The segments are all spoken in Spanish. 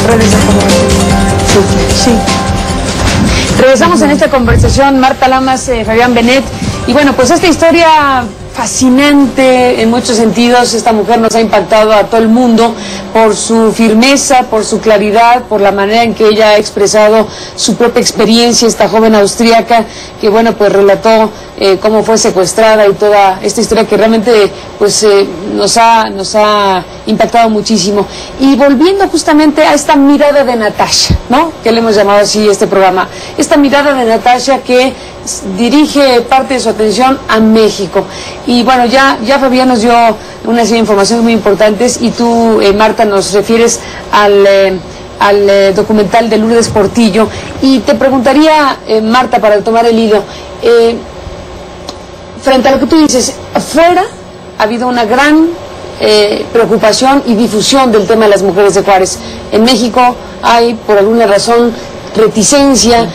redes de comunicación. Sí. Regresamos en esta conversación, Marta Lamas, Fabián Benet, y bueno, pues esta historia fascinante en muchos sentidos. Esta mujer nos ha impactado a todo el mundo por su firmeza, por su claridad, por la manera en que ella ha expresado su propia experiencia, esta joven austríaca que bueno, pues relató cómo fue secuestrada y toda esta historia que realmente pues nos ha impactado muchísimo. Y volviendo justamente a esta mirada de Natasha, ¿no? Que le hemos llamado así este programa, esta mirada de Natasha que dirige parte de su atención a México. Y bueno, ya Fabián nos dio una serie de informaciones muy importantes y tú, Marta, nos refieres al documental de Lourdes Portillo. Y te preguntaría, Marta, para tomar el hilo, frente a lo que tú dices, afuera ha habido una gran preocupación y difusión del tema de las mujeres de Juárez. En México hay, por alguna razón, reticencia,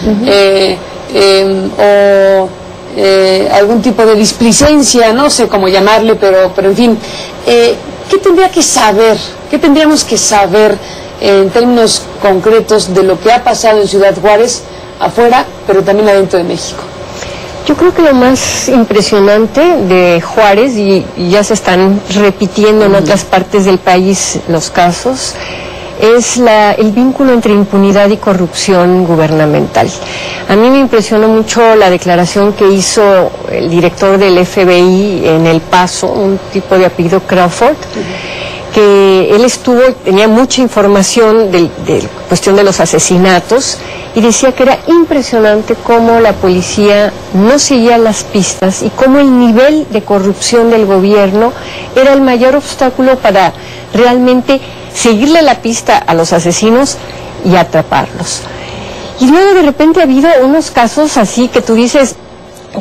algún tipo de displicencia, no sé cómo llamarle, pero en fin, ¿qué tendríamos que saber en términos concretos de lo que ha pasado en Ciudad Juárez, afuera, pero también adentro de México? Yo creo que lo más impresionante de Juárez, y ya se están repitiendo en otras partes del país los casos, es el vínculo entre impunidad y corrupción gubernamental. A mí me impresionó mucho la declaración que hizo el director del FBI en El Paso, un tipo de apellido Crawford, que él tenía mucha información de cuestión de los asesinatos, y decía que era impresionante cómo la policía no seguía las pistas y cómo el nivel de corrupción del gobierno era el mayor obstáculo para realmente seguirle la pista a los asesinos y atraparlos. Y luego de repente ha habido unos casos así que tú dices,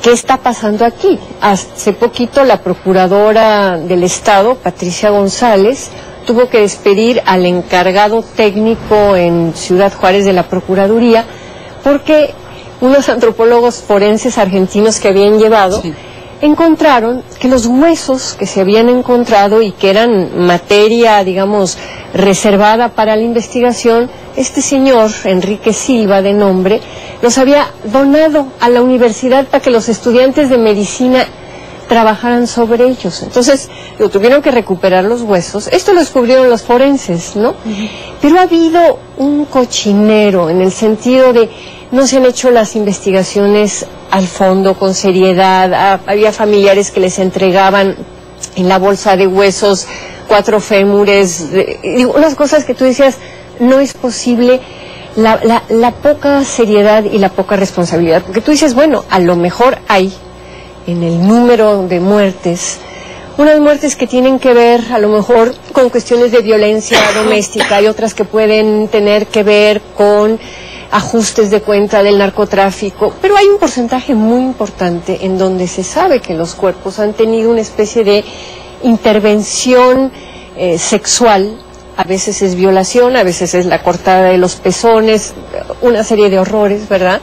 ¿qué está pasando aquí? Hace poquito la procuradora del Estado, Patricia González, tuvo que despedir al encargado técnico en Ciudad Juárez de la Procuraduría porque unos antropólogos forenses argentinos que habían llevado encontraron que los huesos que se habían encontrado y que eran materia, digamos, reservada para la investigación, este señor, Enrique Silva de nombre, los había donado a la universidad para que los estudiantes de medicina trabajaran sobre ellos. Entonces, tuvieron que recuperar los huesos. Esto lo descubrieron los forenses, ¿no? Pero ha habido un cochinero en el sentido de no se han hecho las investigaciones al fondo, con seriedad. Había familiares que les entregaban en la bolsa de huesos 4 fémures, unas cosas que tú decías, no es posible, la poca seriedad y la poca responsabilidad. Porque tú dices, bueno, a lo mejor hay en el número de muertes, unas muertes que tienen que ver a lo mejor con cuestiones de violencia doméstica y otras que pueden tener que ver con ajustes de cuenta del narcotráfico, pero hay un porcentaje muy importante en donde se sabe que los cuerpos han tenido una especie de intervención sexual. A veces es violación, a veces es la cortada de los pezones, una serie de horrores, ¿verdad?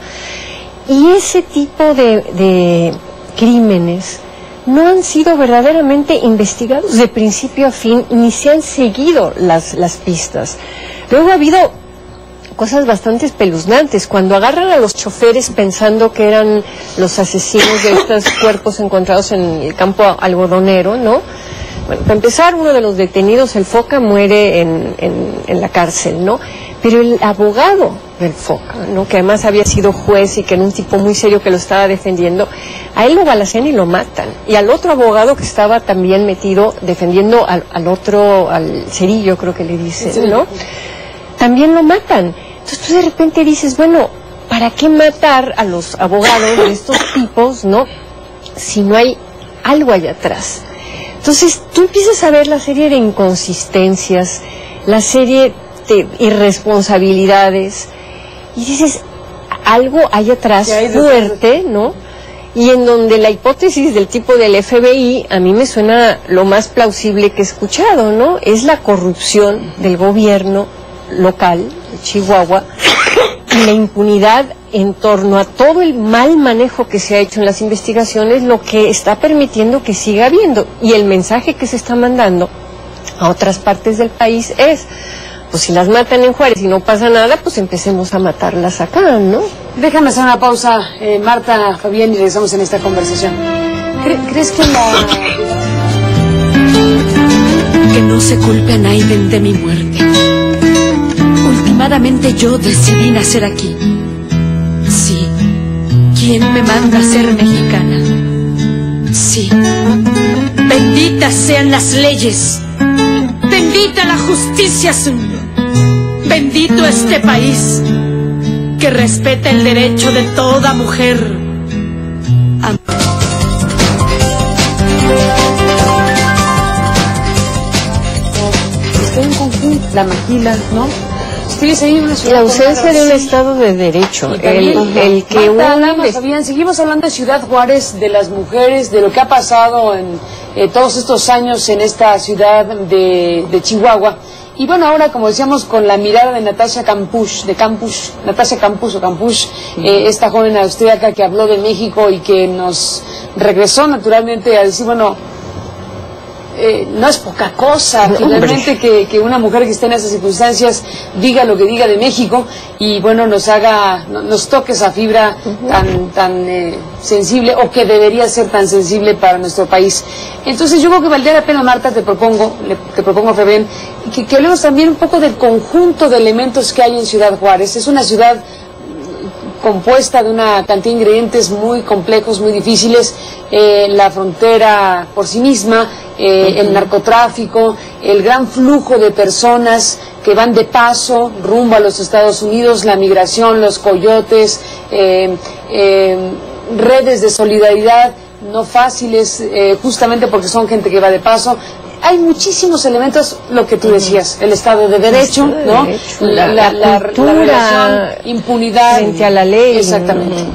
Y ese tipo de crímenes no han sido verdaderamente investigados de principio a fin, ni se han seguido las pistas. Luego ha habido cosas bastante espeluznantes, cuando agarran a los choferes pensando que eran los asesinos de estos cuerpos encontrados en el campo algodonero, ¿no? Bueno, para empezar, uno de los detenidos, el Foca, muere en la cárcel, ¿no? Pero el abogado del Foca, ¿no?, que además había sido juez y que era un tipo muy serio que lo estaba defendiendo, a él lo balacean y lo matan. Y al otro abogado que estaba también metido defendiendo al Cerillo, creo que le dicen, ¿no?, también lo matan. Entonces tú de repente dices, bueno, ¿para qué matar a los abogados de estos tipos, no?, si no hay algo allá atrás? Entonces tú empiezas a ver la serie de inconsistencias, la serie de irresponsabilidades, y dices, algo hay atrás fuerte, ¿no? Y en donde la hipótesis del tipo del FBI a mí me suena lo más plausible que he escuchado, ¿no? Es la corrupción del gobierno local de Chihuahua y la impunidad en torno a todo el mal manejo que se ha hecho en las investigaciones, lo que está permitiendo que siga habiendo. Y el mensaje que se está mandando a otras partes del país es, pues si las matan en Juárez y no pasa nada, pues empecemos a matarlas acá, ¿no? Déjame hacer una pausa, Marta, Fabián, y regresamos en esta conversación. ¿Crees que Que no se culpe a Naiden de mi muerte. Últimamente yo decidí nacer aquí. Sí. ¿Quién me manda a ser mexicana? Sí. Benditas sean las leyes. Bendita la justicia suya. Bendito este país que respeta el derecho de toda mujer. está en conjunto la maquila, ¿no? Ustedes ahí una ciudad. La ausencia de un Estado de Derecho, el que Fabián, seguimos hablando de Ciudad Juárez, de las mujeres, de lo que ha pasado en todos estos años en esta ciudad de Chihuahua. Y bueno, ahora, como decíamos, con la mirada de Natasha Campusch, Natasha Campusch, esta joven austríaca que habló de México y que nos regresó naturalmente a decir, bueno, no es poca cosa, finalmente, que una mujer que esté en esas circunstancias diga lo que diga de México y bueno, nos toque esa fibra tan sensible, o que debería ser tan sensible para nuestro país. Entonces yo creo que valdría la pena, Marta, te propongo Fabián, que hablemos también un poco del conjunto de elementos que hay en Ciudad Juárez. Es una ciudad compuesta de una cantidad de ingredientes muy complejos, muy difíciles, la frontera por sí misma, el narcotráfico, el gran flujo de personas que van de paso rumbo a los Estados Unidos, la migración, los coyotes, redes de solidaridad no fáciles, justamente porque son gente que va de paso. Hay muchísimos elementos, lo que tú decías, el Estado de Derecho, ¿no? La cultura, la impunidad frente a la ley. Exactamente.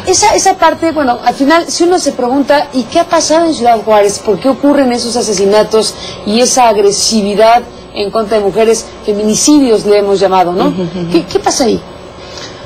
Esa parte, bueno, al final, si uno se pregunta, ¿y qué ha pasado en Ciudad Juárez? ¿Por qué ocurren esos asesinatos y esa agresividad en contra de mujeres? Feminicidios le hemos llamado, ¿no? ¿Qué pasa ahí?